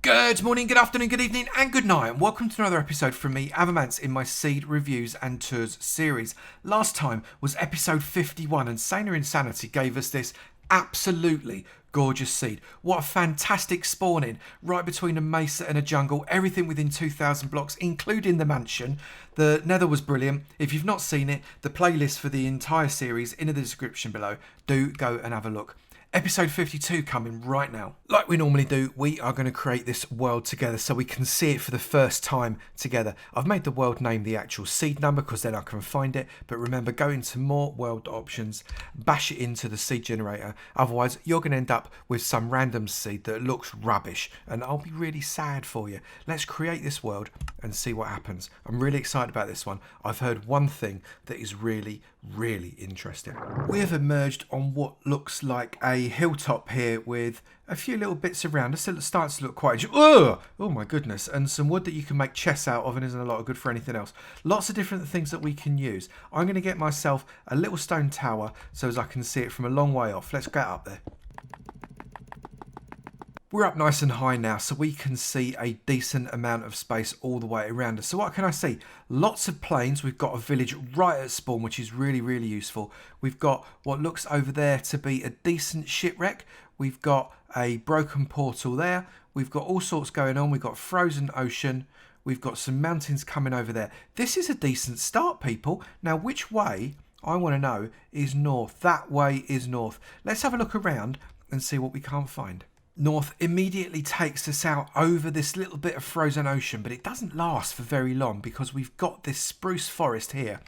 Good morning, good afternoon, good evening, and good night, and welcome to another episode from me, Avomance, in my Seed Reviews and Tours series. Last time was episode 51, and Sana Insanity gave us this absolutely gorgeous seed. What a fantastic spawning, right between a mesa and a jungle, everything within 2,000 blocks, including the mansion. The Nether was brilliant. If you've not seen it, the playlist for the entire series in the description below. Do go and have a look. Episode 52 coming right now. Like we normally do, we are going to create this world together so we can see it for the first time together. I've made the world name the actual seed number because then I can find it. But remember, go into more world options, bash it into the seed generator. Otherwise, you're going to end up with some random seed that looks rubbish. And I'll be really sad for you. Let's create this world and see what happens. I'm really excited about this one. I've heard one thing that is really interesting. We have emerged on what looks like a hilltop here with a few little bits around us. It starts to look quite... Oh my goodness. And some wood that you can make chests out of and isn't a lot of good for anything else. Lots of different things that we can use. I'm going to get myself a little stone tower so as I can see it from a long way off. Let's get up there. We're up nice and high now, so we can see a decent amount of space all the way around us. So what can I see? Lots of plains. We've got a village right at spawn, which is really useful. We've got what looks over there to be a decent shipwreck. We've got a broken portal there. We've got all sorts going on. We've got frozen ocean. We've got some mountains coming over there. This is a decent start, people. Now, which way, I want to know, is north? That way is north. Let's have a look around and see what we can't find. North immediately takes us out over this little bit of frozen ocean, but it doesn't last for very long because we've got this spruce forest here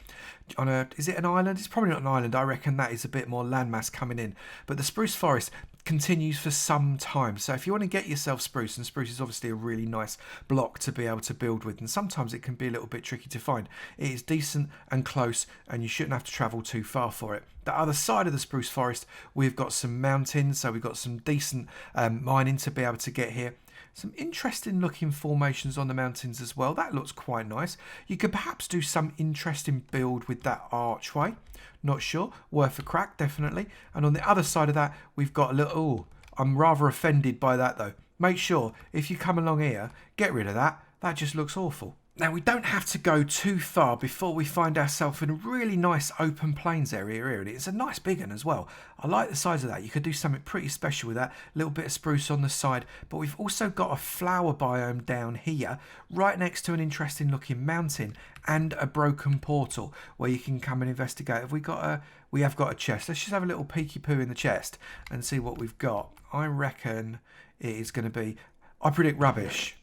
on a... Is it an island? It's probably not an island. I reckon that is a bit more landmass coming in. But the spruce forest continues for some time. So if you want to get yourself spruce, and spruce is obviously a really nice block to be able to build with, and sometimes it can be a little bit tricky to find. It is decent and close, and you shouldn't have to travel too far for it. The other side of the spruce forest, we've got some mountains, so we've got some decent mining to be able to get here. Some interesting looking formations on the mountains as well. That looks quite nice. You could perhaps do some interesting build with that archway. Not sure. Worth a crack, definitely. And on the other side of that, we've got a little... Ooh, I'm rather offended by that though. Make sure, if you come along here, get rid of that. That just looks awful. Now, we don't have to go too far before we find ourselves in a really nice open plains area here. And it's a nice big one as well. I like the size of that. You could do something pretty special with that. A little bit of spruce on the side. But we've also got a flower biome down here, right next to an interesting looking mountain and a broken portal where you can come and investigate. We have got a chest. Let's just have a little peeky poo in the chest and see what we've got. I reckon it is going to be... I predict rubbish.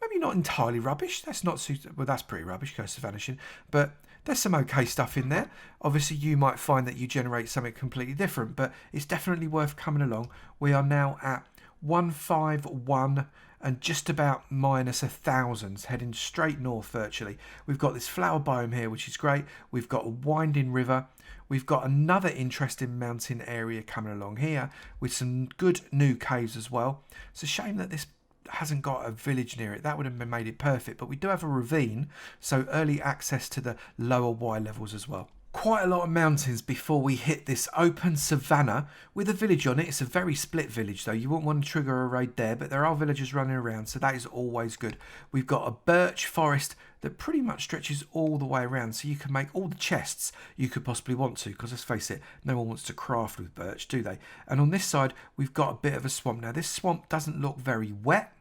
Maybe not entirely rubbish. That's not suitable. Well, that's pretty rubbish, Curse of Vanishing. But there's some okay stuff in there. Obviously, you might find that you generate something completely different, but it's definitely worth coming along. We are now at 151 and just about minus 1,000, heading straight north virtually. We've got this flower biome here, which is great. We've got a winding river. We've got another interesting mountain area coming along here with some good new caves as well. It's a shame that this hasn't got a village near it. That would have made it perfect, but we do have a ravine, so early access to the lower Y levels as well. Quite a lot of mountains before we hit this open savanna with a village on it. It's a very split village though. You wouldn't want to trigger a raid there, but there are villagers running around, so that is always good. We've got a birch forest that pretty much stretches all the way around, so you can make all the chests you could possibly want to, because let's face it, no one wants to craft with birch, do they? And on this side, we've got a bit of a swamp. Now, this swamp doesn't look very wet,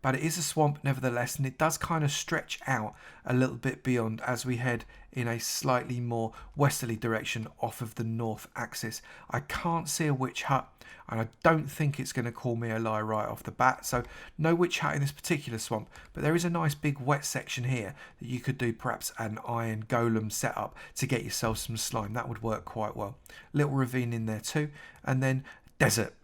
but it is a swamp nevertheless, and it does kind of stretch out a little bit beyond as we head in a slightly more westerly direction off of the north axis. I can't see a witch hut, and I don't think it's going to call me a lie right off the bat, so no witch hut in this particular swamp, but there is a nice big wet section here that you could do perhaps an iron golem setup to get yourself some slime. That would work quite well. Little ravine in there too, and then desert.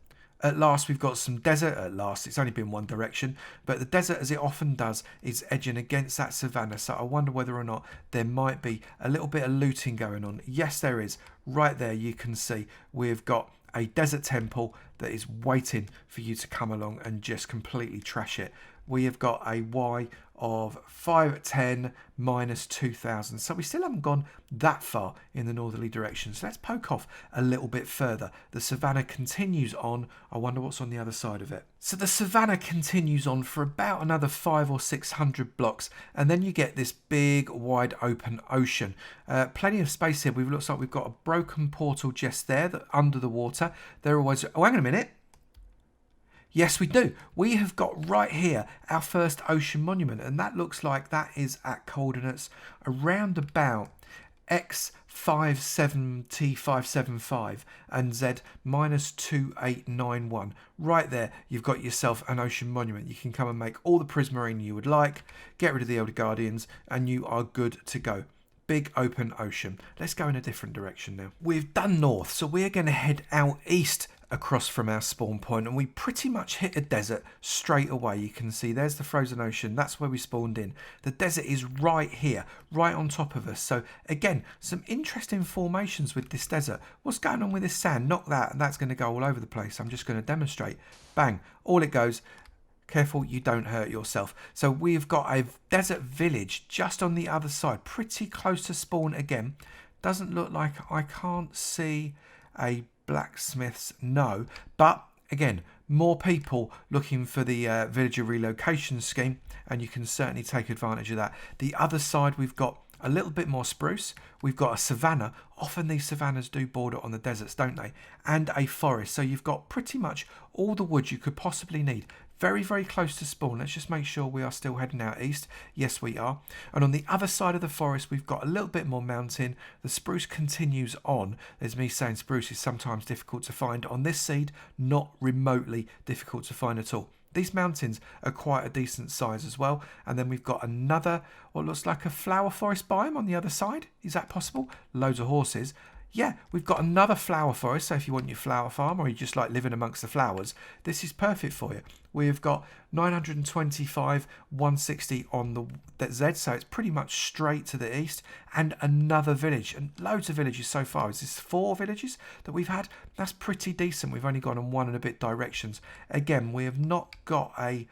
At last, we've got some desert. At last, it's only been one direction, but the desert, as it often does, is edging against that savanna, so I wonder whether or not there might be a little bit of looting going on. Yes, there is. Right there, you can see we've got a desert temple. that is waiting for you to come along and just completely trash it. We have got a Y of 510 minus 2000. So we still haven't gone that far in the northerly direction. So let's poke off a little bit further. The savannah continues on. I wonder what's on the other side of it. So the savannah continues on for about another 500 or 600 blocks. And then you get this big, wide open ocean. Plenty of space here. Looks like we've got a broken portal just there under the water. They're always... Oh, hang on a minute. Yes, we do. We have got right here our first ocean monument, and that looks like that is at coordinates around about x570-575 and z minus 2891. Right there, you've got yourself an ocean monument. You can come and make all the prismarine you would like, get rid of the Elder Guardians, and you are good to go. Big open ocean. Let's go in a different direction now. We've done north, so we're going to head out east across from our spawn point, and we pretty much hit a desert straight away. You can see there's the frozen ocean. That's where we spawned in. The desert is right here, right on top of us. So again, some interesting formations with this desert. What's going on with this sand? Not that, and that's going to go all over the place. I'm just going to demonstrate. Bang, all it goes. Careful you don't hurt yourself. So we've got a desert village just on the other side, pretty close to spawn again. Doesn't look like I can't see a blacksmith's, no, but again, more people looking for the villager relocation scheme, and you can certainly take advantage of that. The other side, we've got a little bit more spruce. We've got a savanna. Often these savannas do border on the deserts, don't they? And a forest. So you've got pretty much all the wood you could possibly need. Very, very close to spawn. Let's just make sure we are still heading out east. Yes, we are. And on the other side of the forest, we've got a little bit more mountain. The spruce continues on. There's me saying spruce is sometimes difficult to find. On this seed, not remotely difficult to find at all. These mountains are quite a decent size as well. And then we've got another, what looks like a flower forest biome on the other side. Is that possible? Loads of horses. Yeah, we've got another flower forest, so if you want your flower farm or you just like living amongst the flowers, this is perfect for you. We've got 925, 160 on the Z, so it's pretty much straight to the east, and another village, and loads of villages so far. Is this 4 villages that we've had? That's pretty decent. We've only gone in 1 and a bit directions. Again, we have not got a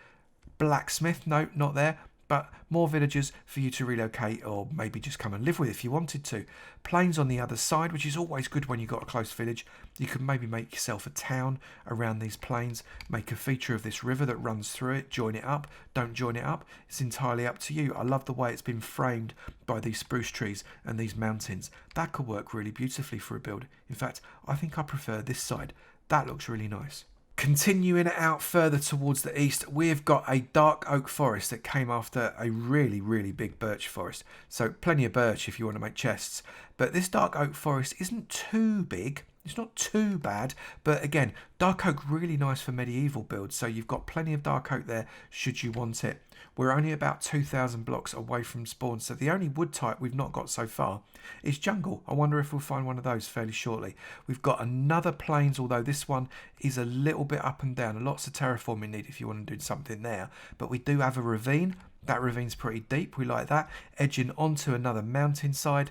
blacksmith, no, not there. But more villagers for you to relocate or maybe just come and live with if you wanted to. Plains on the other side, which is always good when you've got a close village. You can maybe make yourself a town around these plains, make a feature of this river that runs through it, join it up, don't join it up. It's entirely up to you. I love the way it's been framed by these spruce trees and these mountains. That could work really beautifully for a build. In fact, I think I prefer this side. That looks really nice. Continuing out further towards the east, we've got a dark oak forest that came after a really, really big birch forest. So plenty of birch if you want to make chests. But this dark oak forest isn't too big. It's not too bad. But again, dark oak really nice for medieval builds. So you've got plenty of dark oak there should you want it. We're only about 2,000 blocks away from spawn. So the only wood type we've not got so far is jungle. I wonder if we'll find one of those fairly shortly. We've got another plains, although this one is a little bit up and down. Lots of terraforming need if you want to do something there. But we do have a ravine. That ravine's pretty deep. We like that. Edging onto another mountainside.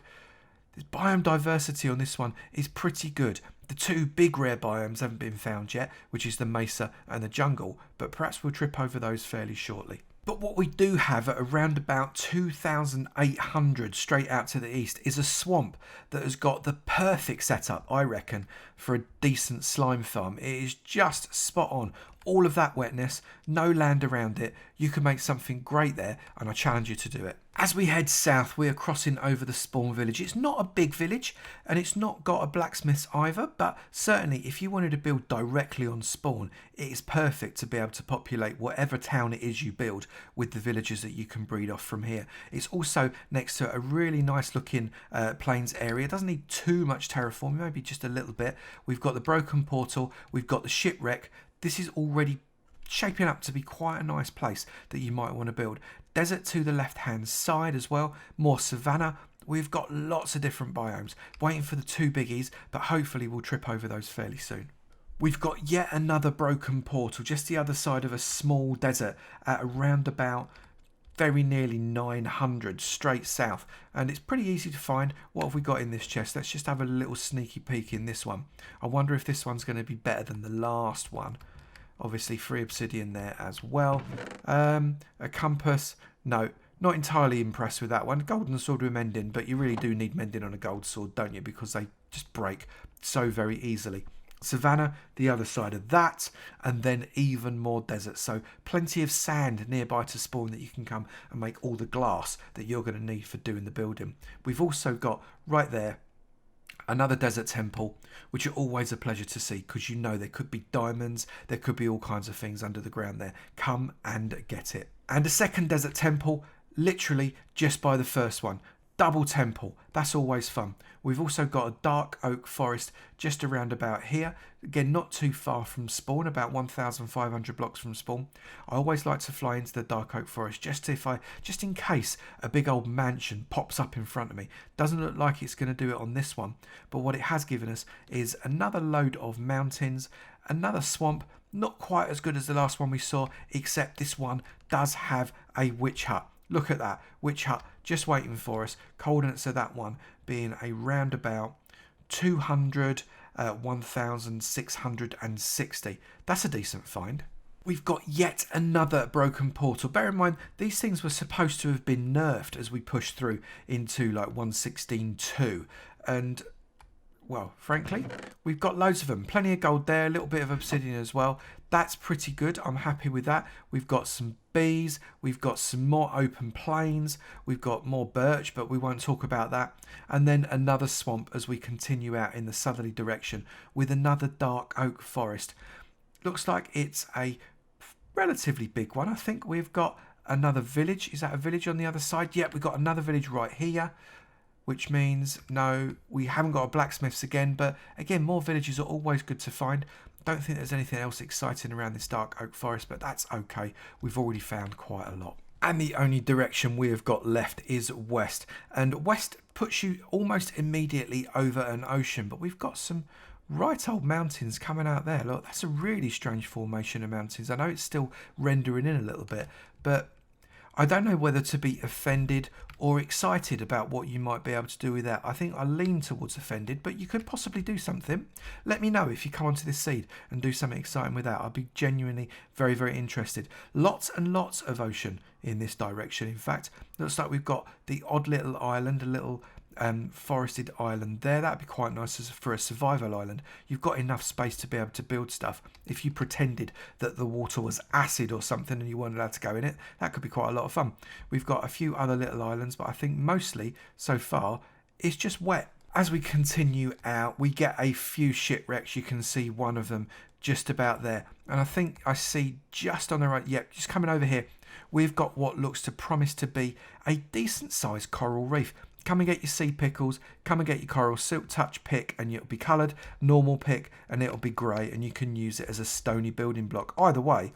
The biome diversity on this one is pretty good. The 2 big rare biomes haven't been found yet, which is the mesa and the jungle. But perhaps we'll trip over those fairly shortly. But what we do have at around about 2,800 straight out to the east is a swamp that has got the perfect setup, I reckon, for a decent slime farm. It is just spot on. All of that wetness, no land around it. You can make something great there, and I challenge you to do it. As we head south, we are crossing over the spawn village. It's not a big village, and it's not got a blacksmith either, but certainly if you wanted to build directly on spawn, it is perfect to be able to populate whatever town it is you build with the villagers that you can breed off from here. It's also next to a really nice looking plains area. It doesn't need too much terraforming, maybe just a little bit. We've got the broken portal, we've got the shipwreck. This is already shaping up to be quite a nice place that you might want to build. Desert to the left hand side as well, more savanna. We've got lots of different biomes. Waiting for the 2 biggies, but hopefully we'll trip over those fairly soon. We've got yet another broken portal just the other side of a small desert at around about very nearly 900 straight south, and it's pretty easy to find. What have we got in this chest? Let's just have a little sneaky peek in this one. I wonder if this one's going to be better than the last one. Obviously 3 obsidian there as well. A compass, no, not entirely impressed with that one. Golden sword with mending, but you really do need mending on a gold sword, don't you, because they just break so very easily. Savannah, the other side of that, and then even more desert. So plenty of sand nearby to spawn that you can come and make all the glass that you're going to need for doing the building. We've also got right there another desert temple, which are always a pleasure to see, because you know there could be diamonds, there could be all kinds of things under the ground there. Come and get it. And a second desert temple, literally just by the first one. Double temple, that's always fun. We've also got a dark oak forest just around about here. Again, not too far from spawn, about 1,500 blocks from spawn. I always like to fly into the dark oak forest just in case a big old mansion pops up in front of me. Doesn't look like it's going to do it on this one, but what it has given us is another load of mountains, another swamp, not quite as good as the last one we saw, except this one does have a witch hut. Look at that, witch hut just waiting for us. Coordinates of that one being a roundabout 1,660. That's a decent find. We've got yet another broken portal. Bear in mind, these things were supposed to have been nerfed as we pushed through into like 1.16.2. And, well, frankly, we've got loads of them. Plenty of gold there, a little bit of obsidian as well. That's pretty good. I'm happy with that. We've got some bees. We've got some more open plains. We've got more birch, but we won't talk about that. And then another swamp as we continue out in the southerly direction with another dark oak forest. Looks like it's a relatively big one. I think we've got another village. Is that a village on the other side? Yep, we've got another village right here, which means no, we haven't got a blacksmith's again, but again, more villages are always good to find. Don't think there's anything else exciting around this dark oak forest, but that's okay. We've already found quite a lot. And the only direction we have got left is west. And west puts you almost immediately over an ocean, but we've got some right old mountains coming out there. Look, that's a really strange formation of mountains. I know it's still rendering in a little bit, but I don't know whether to be offended or excited about what you might be able to do with that. I think I lean towards offended, but you could possibly do something. Let me know if you come onto this seed and do something exciting with that. I'd be genuinely very, very interested. Lots and lots of ocean in this direction. In fact, looks like we've got the odd little island, a little forested island there. That'd be quite nice for a survival island. You've got enough space to be able to build stuff. If you pretended that the water was acid or something and you weren't allowed to go in it, that could be quite a lot of fun. We've got a few other little islands, but I think mostly so far it's just wet. As we continue out, we get a few shipwrecks. You can see one of them just about there, and I think I see just on the right, yep, just coming over here, we've got what looks to promise to be a decent sized coral reef. Come and get your sea pickles, come and get your coral silk touch pick, and it'll be coloured, normal pick, and it'll be grey, and you can use it as a stony building block. Either way,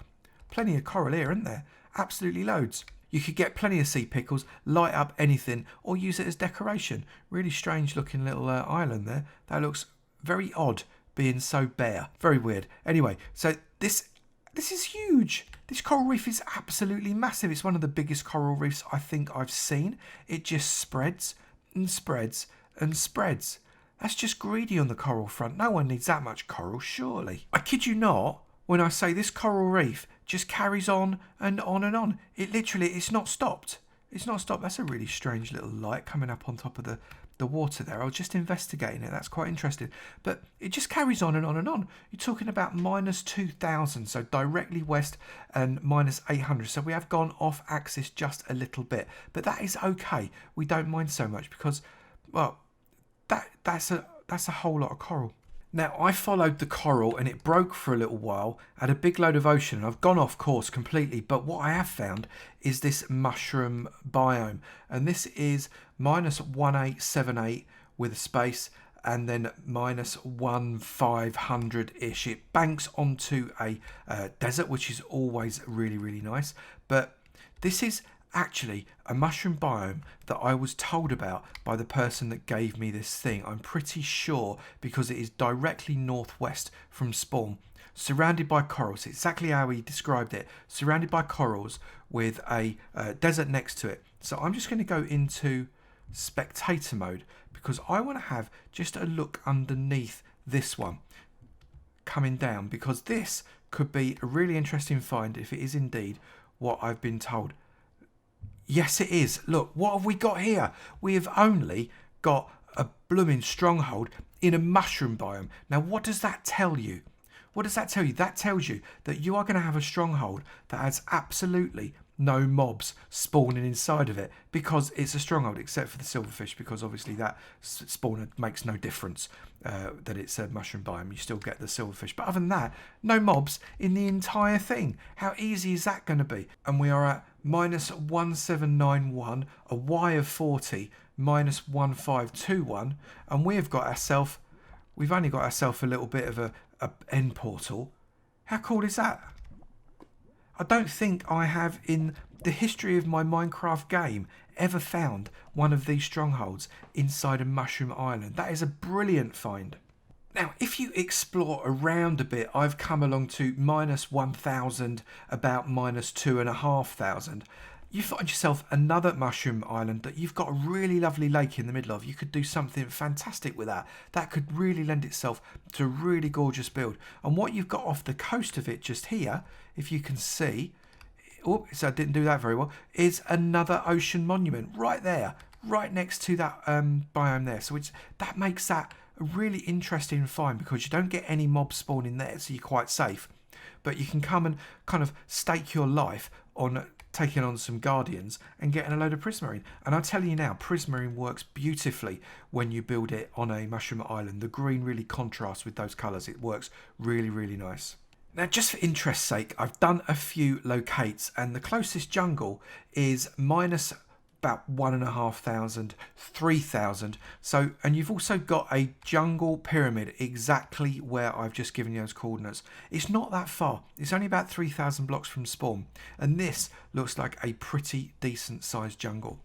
plenty of coral here, isn't there? Absolutely loads. You could get plenty of sea pickles, light up anything, or use it as decoration. Really strange looking little island there. That looks very odd, being so bare. Very weird. Anyway, so this is huge. This coral reef is absolutely massive. It's one of the biggest coral reefs I think I've seen. It just spreads and spreads and spreads. That's just greedy on the coral front. No one needs that much coral, surely. I kid you not when I say this coral reef just carries on and on and on. It literally, it's not stopped. It's not stopped. That's a really strange little light coming up on top of the water there. I was just investigating it. That's quite interesting. But it just carries on and on and on. You're talking about minus 2,000, so directly west, and minus 800. So we have gone off axis just a little bit. But that is okay. We don't mind so much because, well, that's a whole lot of coral. Now, I followed the coral and it broke for a little while, had a big load of ocean, and I've gone off course completely, but what I have found is this mushroom biome, and this is minus 1878 with a space, and then minus 1500-ish. It banks onto a desert, which is always really, really nice, but this is actually a mushroom biome that I was told about by the person that gave me this thing. I'm pretty sure because it is directly northwest from spawn. surrounded by corals. Exactly how he described it. Surrounded by corals with a desert next to it. So I'm just going to go into spectator mode because I want to have just a look underneath this one coming down, because this could be a really interesting find if it is indeed what I've been told. Yes, it is. Look, what have we got here? We have only got a blooming stronghold in a mushroom biome. Now, what does that tell you? What does that tell you? That tells you that you are going to have a stronghold that has absolutely no mobs spawning inside of it, because it's a stronghold, except for the silverfish, because obviously that spawner makes no difference that it's a mushroom biome. You still get the silverfish. But other than that, no mobs in the entire thing. How easy is that going to be? And we are at -1791, a Y of 40, -1521, and we've only got ourselves a little bit of a end portal. How cool is that? I don't think I have in the history of my Minecraft game ever found one of these strongholds inside a mushroom island. That is a brilliant find. Now, if you explore around a bit, I've come along to -1000, about -2500. You find yourself another mushroom island that you've got a really lovely lake in the middle of. You could do something fantastic with that. That could really lend itself to a really gorgeous build. And what you've got off the coast of it just here, if you can see, oh, so I didn't do that very well, is another ocean monument right there, right next to that biome there. So that makes that a really interesting find, because you don't get any mobs spawning there, so you're quite safe. But you can come and kind of stake your life on taking on some guardians and getting a load of prismarine. And I'll tell you now, prismarine works beautifully when you build it on a mushroom island. The green really contrasts with those colours. It works really, really nice. Now, just for interest's sake, I've done a few locates, and the closest jungle is minus about 1,500, 3,000. So, and you've also got a jungle pyramid exactly where I've just given you those coordinates. It's not that far. It's only about 3,000 blocks from spawn, and this looks like a pretty decent sized jungle.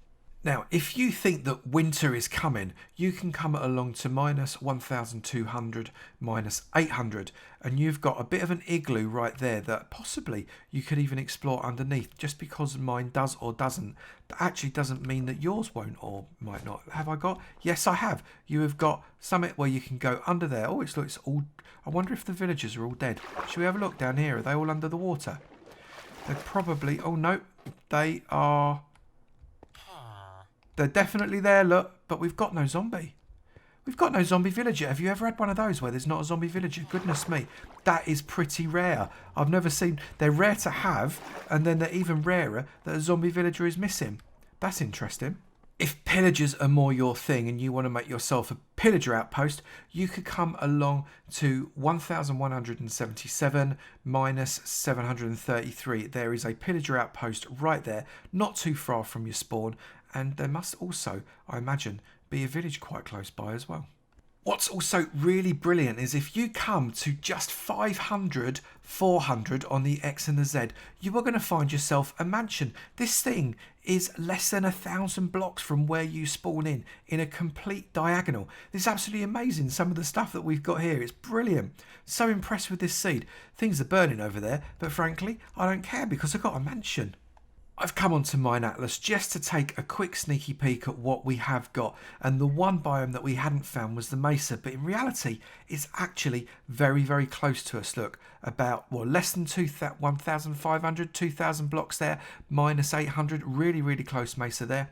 Now, if you think that winter is coming, you can come along to -1200, -800, and you've got a bit of an igloo right there that possibly you could even explore underneath. Just because mine does or doesn't, that actually doesn't mean that yours won't or might not. Have I got? Yes, I have. You have got something where you can go under there. Oh, it's all. I wonder if the villagers are all dead. Should we have a look down here? Are they all under the water? They're probably. Oh no, they are. They're definitely there, look, but we've got no zombie. We've got no zombie villager. Have you ever had one of those where there's not a zombie villager? Goodness me, that is pretty rare. I've never seen... They're rare to have, and then they're even rarer that a zombie villager is missing. That's interesting. If pillagers are more your thing and you want to make yourself a pillager outpost, you could come along to 1,177 -733. There is a pillager outpost right there, not too far from your spawn, and there must also, I imagine, be a village quite close by as well. What's also really brilliant is if you come to just 500, 400 on the X and the Z, you are going to find yourself a mansion. This thing is less than 1,000 blocks from where you spawn in a complete diagonal. This is absolutely amazing, some of the stuff that we've got here. It's brilliant. So impressed with this seed. Things are burning over there, but frankly, I don't care because I've got a mansion. I've come onto Mine Atlas just to take a quick sneaky peek at what we have got, and the one biome that we hadn't found was the mesa, but in reality it's actually very, very close to us. Look, about less than 1,500, 2,000 blocks there, -800, really, really close mesa there.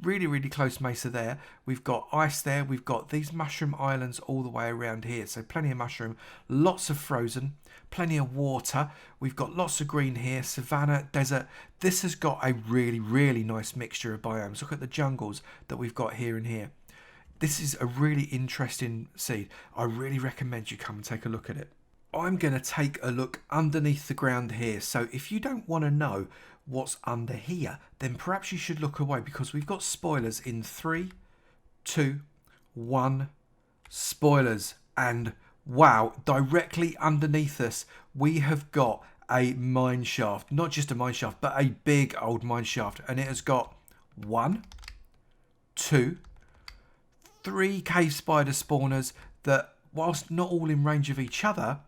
Really, really close mesa there. We've got ice there. We've got these mushroom islands all the way around here. So plenty of mushroom, lots of frozen, plenty of water. We've got lots of green here, savanna, desert. This has got a really, really nice mixture of biomes. Look at the jungles that we've got here and here. This is a really interesting seed. I really recommend you come and take a look at it. I'm going to take a look underneath the ground here. So if you don't want to know what's under here, then perhaps you should look away, because we've got spoilers in 3, 2, 1. Spoilers. And wow, directly underneath us we have got a mine shaft. Not just a mine shaft, but a big old mine shaft, and it has got 1, 2, 3 cave spider spawners that, whilst not all in range of each other,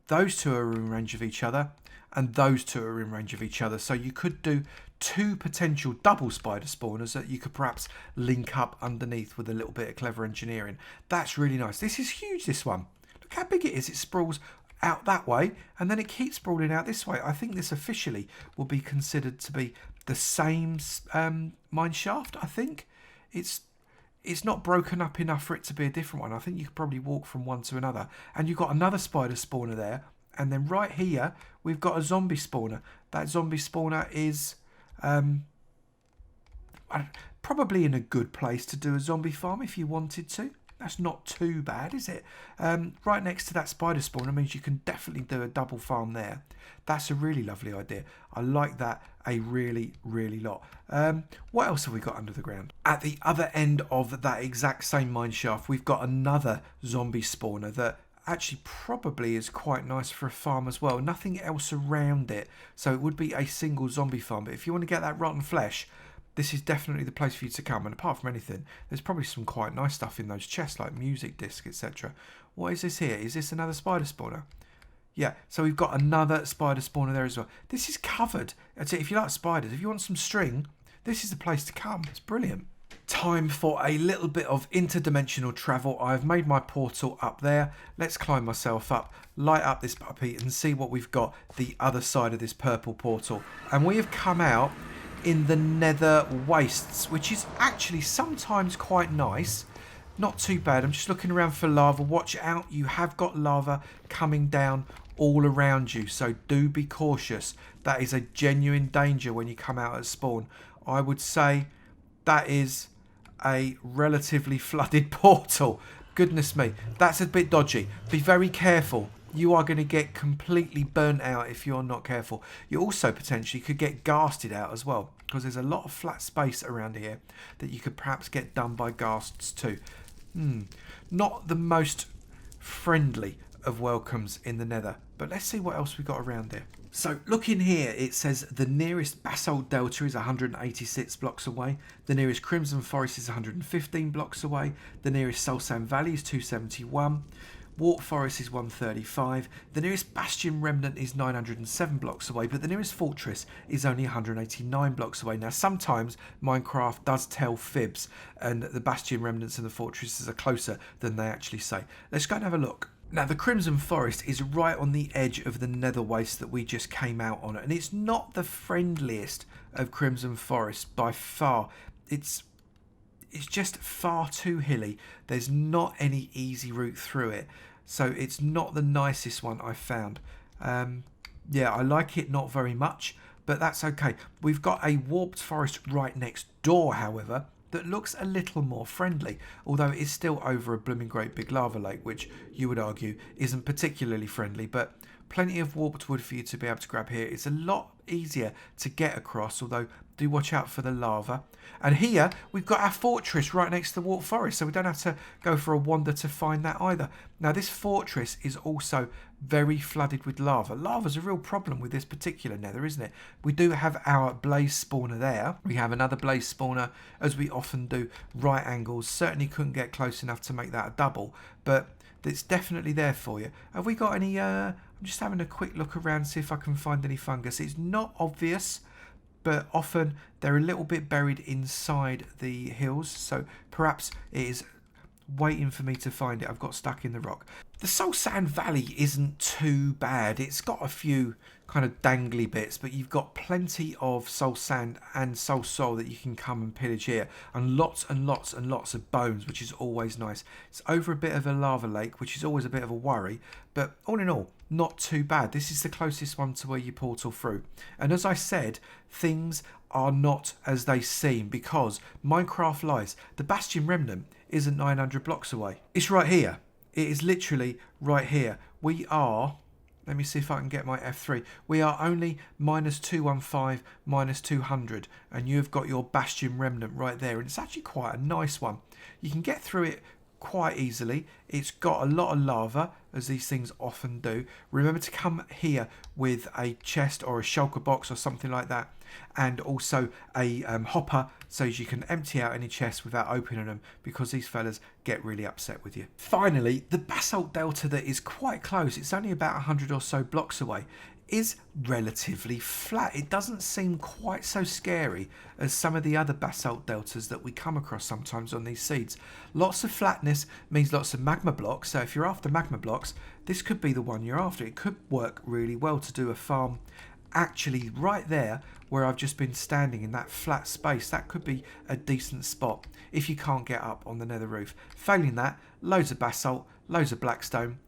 those two are in range of each other, and those two are in range of each other. So you could do 2 potential double spider spawners that you could perhaps link up underneath with a little bit of clever engineering. That's really nice. This is huge, this one. Look how big it is. It sprawls out that way, and then it keeps sprawling out this way. I think this officially will be considered to be the same mine shaft. I think it's not broken up enough for it to be a different one. I think you could probably walk from one to another. And you've got another spider spawner there. And then right here, we've got a zombie spawner. That zombie spawner is probably in a good place to do a zombie farm if you wanted to. That's not too bad, is it? Right next to that spider spawner means you can definitely do a double farm there. That's a really lovely idea. I like that a really, really lot. What else have we got under the ground? At the other end of that exact same mine shaft, we've got another zombie spawner that actually probably is quite nice for a farm as well. Nothing else around it, so it would be a single zombie farm. But if you want to get that rotten flesh, this is definitely the place for you to come. And apart from anything, there's probably some quite nice stuff in those chests, like music disc, etc. What is this here? Is this another spider spawner? Yeah, so we've got another spider spawner there as well. This is covered. That's it. If you like spiders, if you want some string, this is the place to come. It's brilliant. Time for a little bit of interdimensional travel. I've made my portal up there. Let's climb myself up, light up this puppy, and see what we've got the other side of this purple portal. And we have come out in the Nether wastes, which is actually sometimes quite nice. Not too bad. I'm just looking around for lava. Watch out, you have got lava coming down all around you, so do be cautious. That is a genuine danger when you come out at spawn. I would say that is a relatively flooded portal. Goodness me, that's a bit dodgy. Be very careful. You are going to get completely burnt out if you're not careful. You also potentially could get ghasted out as well, because there's a lot of flat space around here that you could perhaps get done by ghasts too. Not the most friendly of welcomes in the Nether, but let's see what else we got around here. So look in here, it says the nearest basalt delta is 186 blocks away, the nearest crimson forest is 115 blocks away, the nearest soul sand valley is 271, Wart Forest is 135, the nearest Bastion Remnant is 907 blocks away, but the nearest Fortress is only 189 blocks away. Now sometimes Minecraft does tell fibs, and the Bastion Remnants and the Fortresses are closer than they actually say. Let's go and have a look. Now the Crimson Forest is right on the edge of the Nether Waste that we just came out on, and it's not the friendliest of Crimson Forest by far. It's just far too hilly. There's not any easy route through it, so it's not the nicest one I've found. Yeah, I like it not very much, but that's okay. We've got a warped forest right next door, however, that looks a little more friendly, although it is still over a blooming great big lava lake, which you would argue isn't particularly friendly, but plenty of warped wood for you to be able to grab here. It's a lot easier to get across, although do watch out for the lava. And here we've got our fortress right next to the warped forest, so we don't have to go for a wander to find that either. Now this fortress is also very flooded with lava. Lava's a real problem with this particular Nether, isn't it? We do have our blaze spawner there. We have another blaze spawner, as we often do, right angles. Certainly couldn't get close enough to make that a double, but it's definitely there for you. Have we got any I'm just having a quick look around to see if I can find any fungus. It's not obvious, but often they're a little bit buried inside the hills, so perhaps it is waiting for me to find it. I've got stuck in the rock. The Soul Sand Valley isn't too bad. It's got a few kind of dangly bits, but you've got plenty of soul sand and soul that you can come and pillage here, and lots and lots and lots of bones, which is always nice. It's over a bit of a lava lake, which is always a bit of a worry, but all in all, not too bad. This is the closest one to where you portal through. And as I said, things are not as they seem, because Minecraft lies. The Bastion Remnant isn't 900 blocks away. It's right here. It is literally right here. We are, let me see if I can get my F3. We are only minus 215, minus 200, and you've got your Bastion Remnant right there, and it's actually quite a nice one. You can get through it quite easily. It's got a lot of lava, as these things often do. Remember to come here with a chest or a shulker box or something like that, and also a hopper so you can empty out any chests without opening them, because these fellas get really upset with you. Finally, the basalt delta that is quite close, it's only about 100 or so blocks away, is relatively flat. It doesn't seem quite so scary as some of the other basalt deltas that we come across sometimes on these seeds. Lots of flatness means lots of magma blocks, so if you're after magma blocks, this could be the one you're after. It could work really well to do a farm actually right there where I've just been standing in that flat space. That could be a decent spot if you can't get up on the nether roof. Failing that, loads of basalt, loads of blackstone.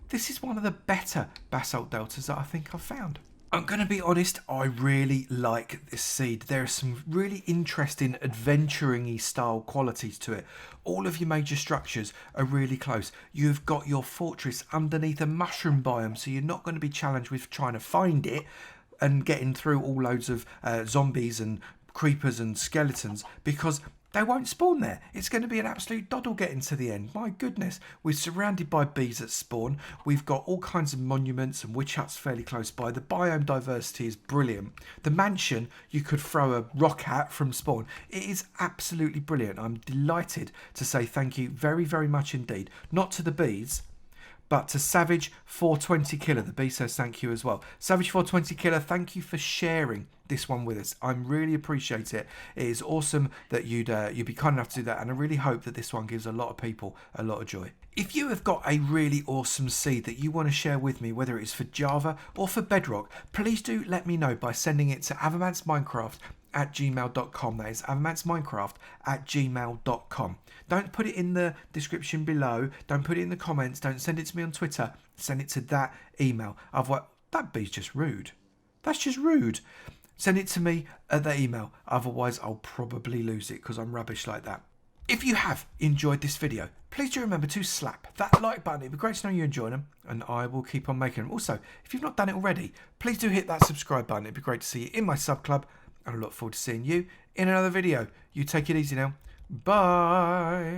This is one of the better basalt deltas that I think I've found. I'm going to be honest, I really like this seed. There are some really interesting adventuring-y style qualities to it. All of your major structures are really close. You've got your fortress underneath a mushroom biome, so you're not going to be challenged with trying to find it and getting through all loads of zombies and creepers and skeletons, because they won't spawn there. It's going to be an absolute doddle getting to the end. My goodness. We're surrounded by bees at spawn. We've got all kinds of monuments and witch huts fairly close by. The biome diversity is brilliant. The mansion you could throw a rock at from spawn. It is absolutely brilliant. I'm delighted to say thank you very, very much indeed. Not to the bees, but to Savage 420 Killer. The bee says thank you as well. Savage 420 Killer, thank you for sharing this one with us. I really appreciate it. It is awesome that you'd be kind enough to do that, and I really hope that this one gives a lot of people a lot of joy. If you have got a really awesome seed that you want to share with me, whether it's for Java or for Bedrock, please do let me know by sending it to avomanceminecraft@gmail.com. That is avomanceminecraft@gmail.com. Don't put it in the description below. Don't put it in the comments. Don't send it to me on Twitter. Send it to that email. That bee's just rude. That's just rude. Send it to me at that email. Otherwise, I'll probably lose it because I'm rubbish like that. If you have enjoyed this video, please do remember to slap that like button. It'd be great to know you enjoyed them, and I will keep on making them. Also, if you've not done it already, please do hit that subscribe button. It'd be great to see you in my sub club, and I look forward to seeing you in another video. You take it easy now. Bye.